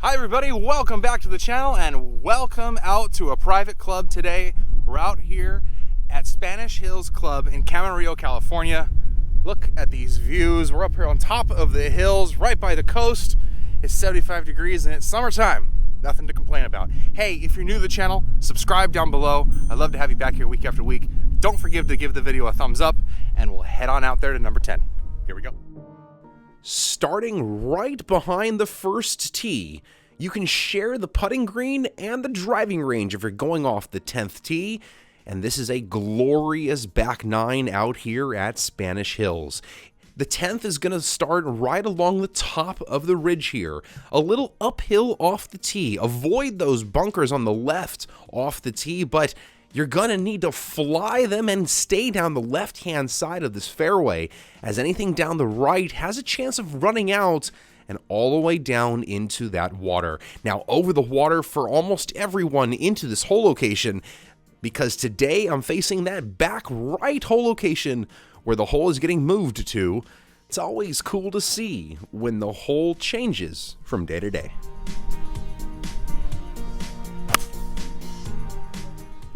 Hi everybody, welcome back to the channel and welcome out to a private club today. We're out here at Spanish Hills Club in Camarillo, California. Look at these views. We're up here on top of the hills right by the coast. It's 75 degrees and it's summertime. Nothing to complain about. Hey, if you're new to the channel, subscribe down below. I'd love to have you back here week after week. Don't forget to give the video a thumbs up and we'll head on out there to number 10. Here we go. Starting right behind the first tee, you can share the putting green and the driving range if you're going off the 10th tee. And this is a glorious back nine out here at Spanish Hills. The 10th is going to start right along the top of the ridge here, a little uphill off the tee. Avoid those bunkers on the left off the tee, but you're going to need to fly them and stay down the left-hand side of this fairway, as anything down the right has a chance of running out and all the way down into that water. Now, over the water for almost everyone into this hole location, because today I'm facing that back right hole location where the hole is getting moved to. It's always cool to see when the hole changes from day to day.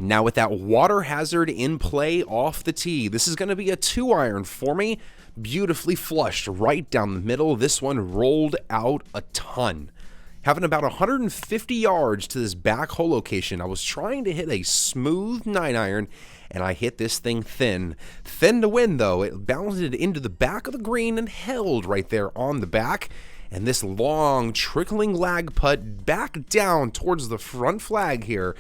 Now with that water hazard in play off the tee, this is going to be a 2-iron for me. Beautifully flushed right down the middle. This one rolled out a ton. Having about 150 yards to this back hole location, I was trying to hit a smooth 9-iron, and I hit this thing thin. Thin to win, though. It bounced into the back of the green and held right there on the back. And this long, trickling lag putt back down towards the front flag here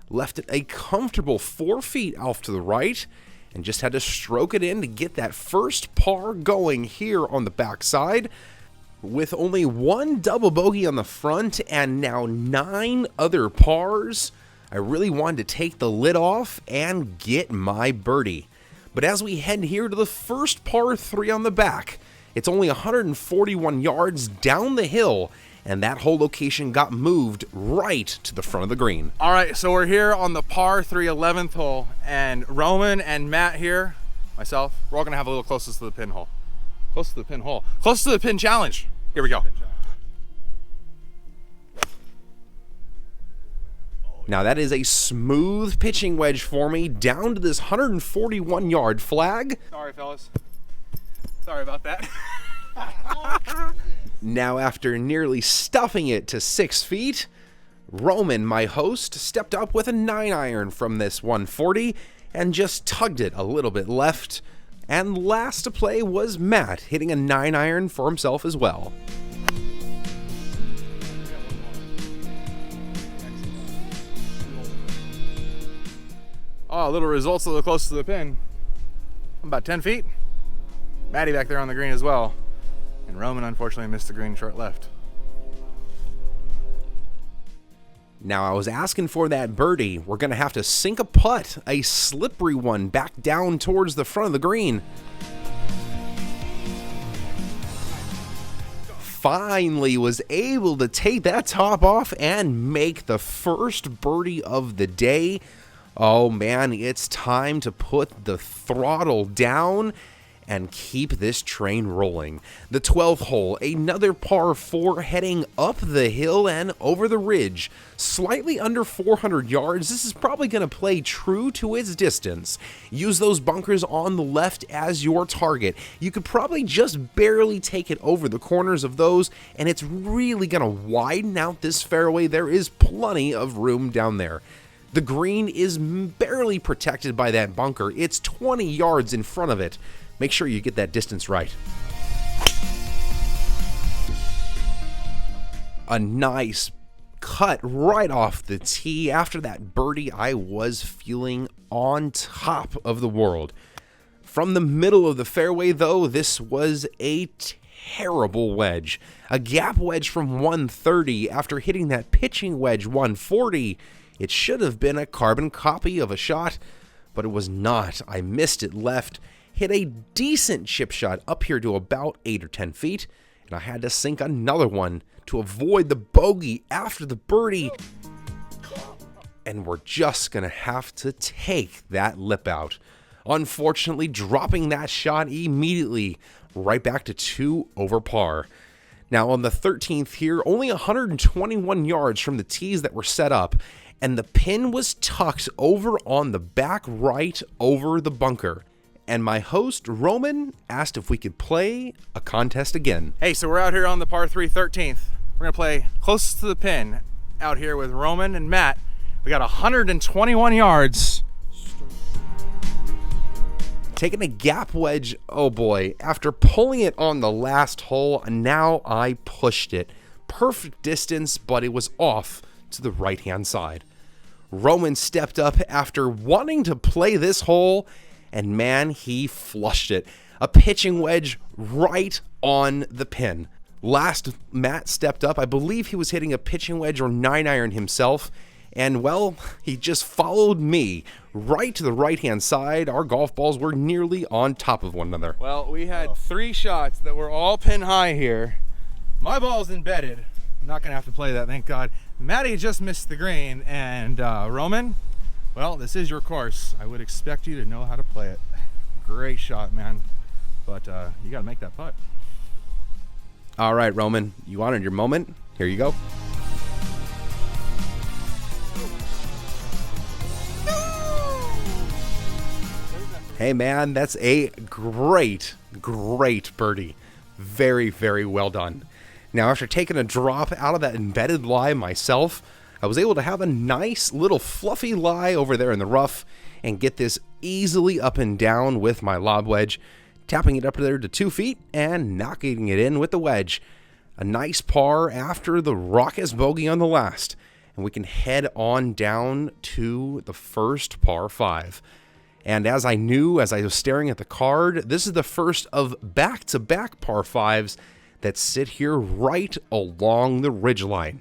left it a comfortable 4 feet off to the right, and just had to stroke it in to get that first par going here on the backside. With only one double bogey on the front and now 9 other pars, I really wanted to take the lid off and get my birdie. But as we head here to the first par 3 on the back, it's only 141 yards down the hill, and that hole location got moved right to the front of the green. All right, so we're here on the par 3 11th hole, and Roman and Matt here, myself, we're all gonna have a little closest to the pin hole. Close to the pin hole. Close to the pin challenge. Here we go. Now that is a smooth pitching wedge for me down to this 141-yard flag. Sorry, fellas. Sorry about that. Now after nearly stuffing it to 6 feet, Roman, my host, stepped up with a 9-iron from this 140 and just tugged it a little bit left. And last to play was Matt, hitting a 9-iron for himself as well. Oh, little results a little close to the pin. I'm about 10 feet. Matty back there on the green as well. And Roman unfortunately missed the green short left. Now I was asking for that birdie. We're going to have to sink a putt, a slippery one back down towards the front of the green. Finally was able to take that top off and make the first birdie of the day. Oh man, it's time to put the throttle down and keep this train rolling. The 12th hole, another par 4 heading up the hill and over the ridge. Slightly under 400 yards. This is probably going to play true to its distance. Use those bunkers on the left as your target. You could probably just barely take it over the corners of those, and it's really going to widen out this fairway. There is plenty of room down there. The green is barely protected by that bunker. It's 20 yards in front of it. Make sure you get that distance right. A nice cut right off the tee. After that birdie, I was feeling on top of the world. From the middle of the fairway, though, this was a terrible wedge. A gap wedge from 130 after hitting that pitching wedge 140. It should have been a carbon copy of a shot, but it was not. I missed it left. Hit a decent chip shot up here to about 8 or 10 feet, and I had to sink another one to avoid the bogey after the birdie. And we're just gonna have to take that lip out. Unfortunately, dropping that shot immediately right back to 2 over par. Now on the 13th here, only 121 yards from the tees that were set up, and the pin was tucked over on the back right over the bunker. And my host, Roman, asked if we could play a contest again. Hey, so we're out here on the par 3 13th. We're gonna play closest to the pin out here with Roman and Matt. We got 121 yards. Taking a gap wedge, oh boy, after pulling it on the last hole, now I pushed it. Perfect distance, but it was off to the right-hand side. Roman stepped up after wanting to play this hole, and man, he flushed it. A pitching wedge right on the pin. Last, Matt stepped up. I believe he was hitting a pitching wedge or 9-iron himself, and well, he just followed me right to the right-hand side. Our golf balls were nearly on top of one another. Well, we had 3 shots that were all pin high here. My ball's embedded. I'm not gonna have to play that, thank God. Matty just missed the green, and Roman, well, this is your course. I would expect you to know how to play it. Great shot, man. But you gotta make that putt. All right, Roman, you wanted your moment. Here you go. Hey man, that's a great birdie. Very, very well done. Now, after taking a drop out of that embedded lie myself, I was able to have a nice little fluffy lie over there in the rough and get this easily up and down with my lob wedge, tapping it up there to 2 feet and knocking it in with the wedge. A nice par after the raucous bogey on the last, and we can head on down to the first par 5. And as I knew, as I was staring at the card, this is the first of back-to-back par 5s that sit here right along the ridgeline.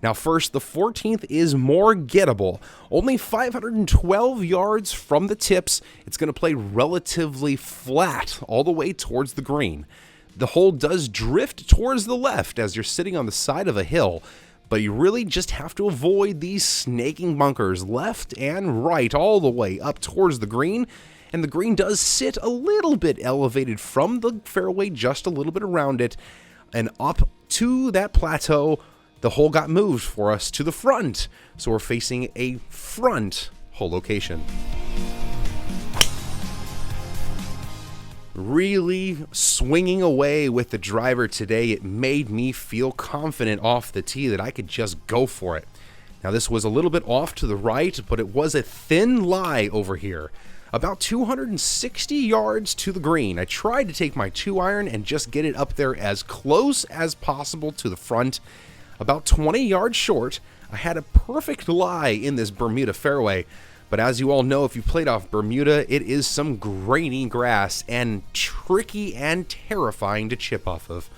Now first, the 14th is more gettable. Only 512 yards from the tips. It's going to play relatively flat all the way towards the green. The hole does drift towards the left as you're sitting on the side of a hill, but you really just have to avoid these snaking bunkers left and right all the way up towards the green. And the green does sit a little bit elevated from the fairway, just a little bit around it, and up to that plateau. The hole got moved for us to the front, so we're facing a front hole location. Really swinging away with the driver today, it made me feel confident off the tee that I could just go for it. Now this was a little bit off to the right, but it was a thin lie over here. About 260 yards to the green. I tried to take my 2-iron and just get it up there as close as possible to the front. About 20 yards short, I had a perfect lie in this Bermuda fairway. But as you all know, if you played off Bermuda, it is some grainy grass and tricky and terrifying to chip off of.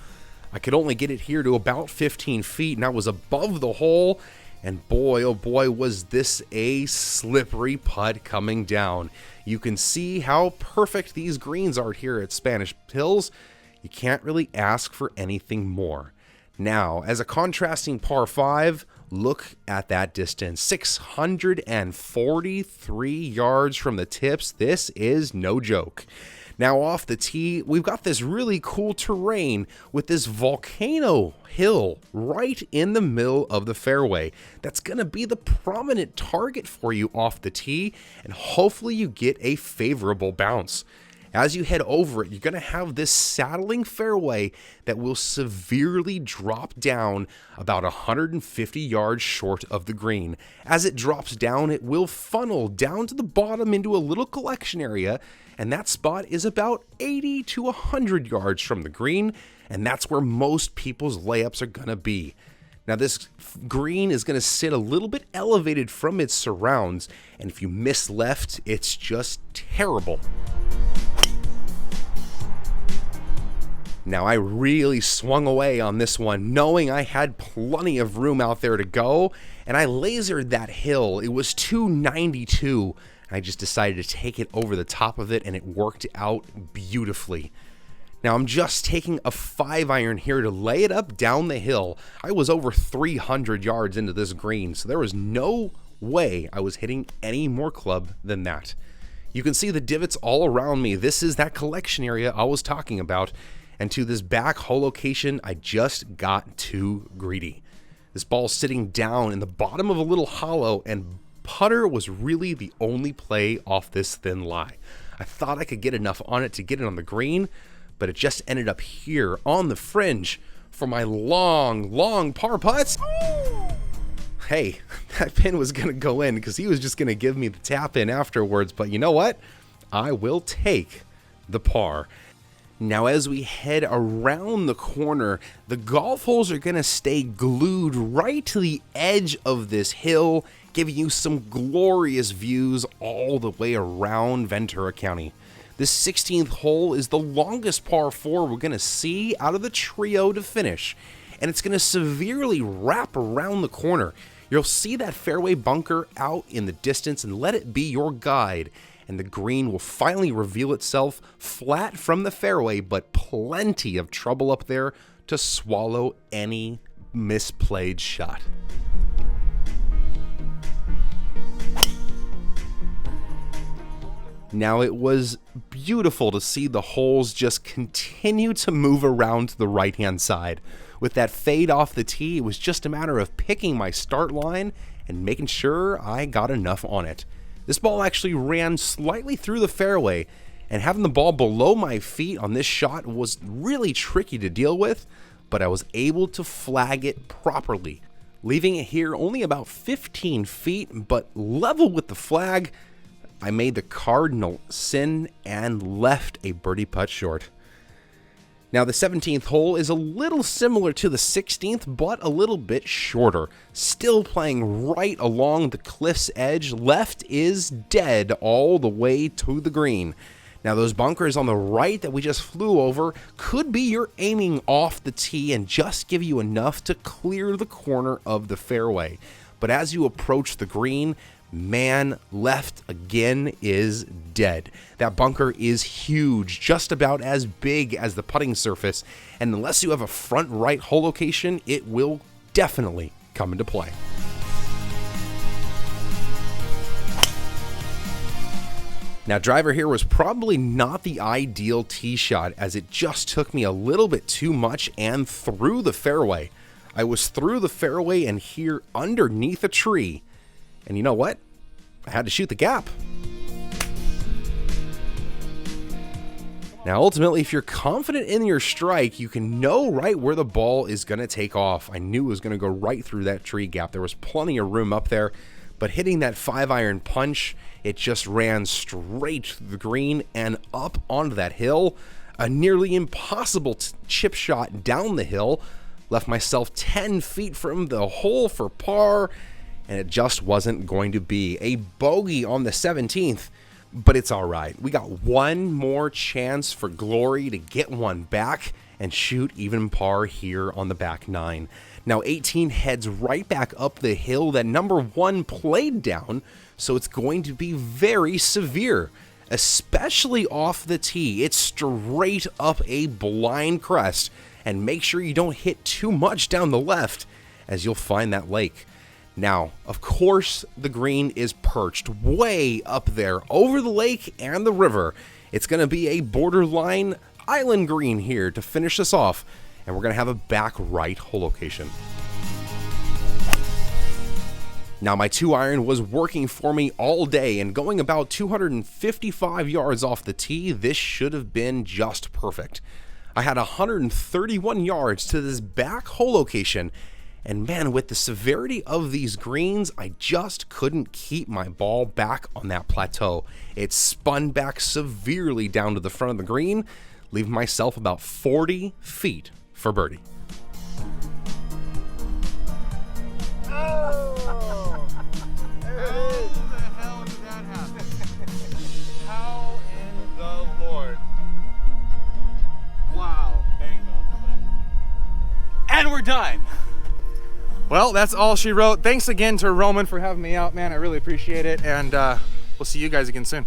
I could only get it here to about 15 feet, and I was above the hole, and boy, oh boy, was this a slippery putt coming down. You can see how perfect these greens are here at Spanish Hills. You can't really ask for anything more. Now, as a contrasting par 5, look at that distance. 643 yards from the tips. This is no joke. Now, off the tee, we've got this really cool terrain with this volcano hill right in the middle of the fairway. That's going to be the prominent target for you off the tee, and hopefully you get a favorable bounce. As you head over it, you're going to have this saddling fairway that will severely drop down about 150 yards short of the green. As it drops down, it will funnel down to the bottom into a little collection area, and that spot is about 80 to 100 yards from the green, and that's where most people's layups are going to be. Now this green is going to sit a little bit elevated from its surrounds, and if you miss left, it's just terrible. Now I really swung away on this one, knowing I had plenty of room out there to go, and I lasered that hill. It was 292. I just decided to take it over the top of it, and it worked out beautifully. Now I'm just taking a 5-iron here to lay it up down the hill. I was over 300 yards into this green, so there was no way I was hitting any more club than that. You can see the divots all around me. This is that collection area I was talking about. And to this back hole location, I just got too greedy. This ball's sitting down in the bottom of a little hollow, and putter was really the only play off this thin lie. I thought I could get enough on it to get it on the green, but it just ended up here on the fringe for my long par putts. Hey, that pin was going to go in because he was just going to give me the tap in afterwards, but you know what? I will take the par. Now, as we head around the corner, the golf holes are going to stay glued right to the edge of this hill, giving you some glorious views all the way around Ventura County. This 16th hole is the longest par 4 we're going to see out of the trio to finish, and it's going to severely wrap around the corner. You'll see that fairway bunker out in the distance, and let it be your guide. And the green will finally reveal itself flat from the fairway, but plenty of trouble up there to swallow any misplayed shot. Now, it was beautiful to see the holes just continue to move around to the right-hand side. With that fade off the tee, it was just a matter of picking my start line and making sure I got enough on it. This ball actually ran slightly through the fairway, and having the ball below my feet on this shot was really tricky to deal with, but I was able to flag it properly, leaving it here only about 15 feet, but level with the flag. I made the cardinal sin and left a birdie putt short. Now, the 17th hole is a little similar to the 16th, but a little bit shorter. Still playing right along the cliff's edge. Left is dead all the way to the green. Now, those bunkers on the right that we just flew over could be your aiming off the tee and just give you enough to clear the corner of the fairway. But as you approach the green, man, left again is dead. That bunker is huge, just about as big as the putting surface, and unless you have a front right hole location, it will definitely come into play. Now, driver here was probably not the ideal tee shot, as it just took me a little bit too much and through the fairway. I was through the fairway and here underneath a tree. And you know what? I had to shoot the gap. Now, ultimately, if you're confident in your strike, you can know right where the ball is going to take off. I knew it was going to go right through that tree gap. There was plenty of room up there, but hitting that 5-iron punch, it just ran straight to the green and up onto that hill. A nearly impossible chip shot down the hill. Left myself 10 feet from the hole for par, and it just wasn't going to be. A bogey on the 17th, but it's all right. We got one more chance for glory to get one back and shoot even par here on the back 9. Now, 18 heads right back up the hill that number 1 played down, so it's going to be very severe, especially off the tee. It's straight up a blind crest, and make sure you don't hit too much down the left, as you'll find that lake. Now, of course, the green is perched way up there over the lake and the river. It's going to be a borderline island green here to finish this off, and we're going to have a back right hole location. Now, my 2-iron was working for me all day, and going about 255 yards off the tee, this should have been just perfect. I had 131 yards to this back hole location, and man, with the severity of these greens, I just couldn't keep my ball back on that plateau. It spun back severely down to the front of the green, leaving myself about 40 feet for birdie. Oh! How the hell did that happen? How in the Lord? Wow. And we're done. Well, that's all she wrote. Thanks again to Roman for having me out, man. I really appreciate it, and we'll see you guys again soon.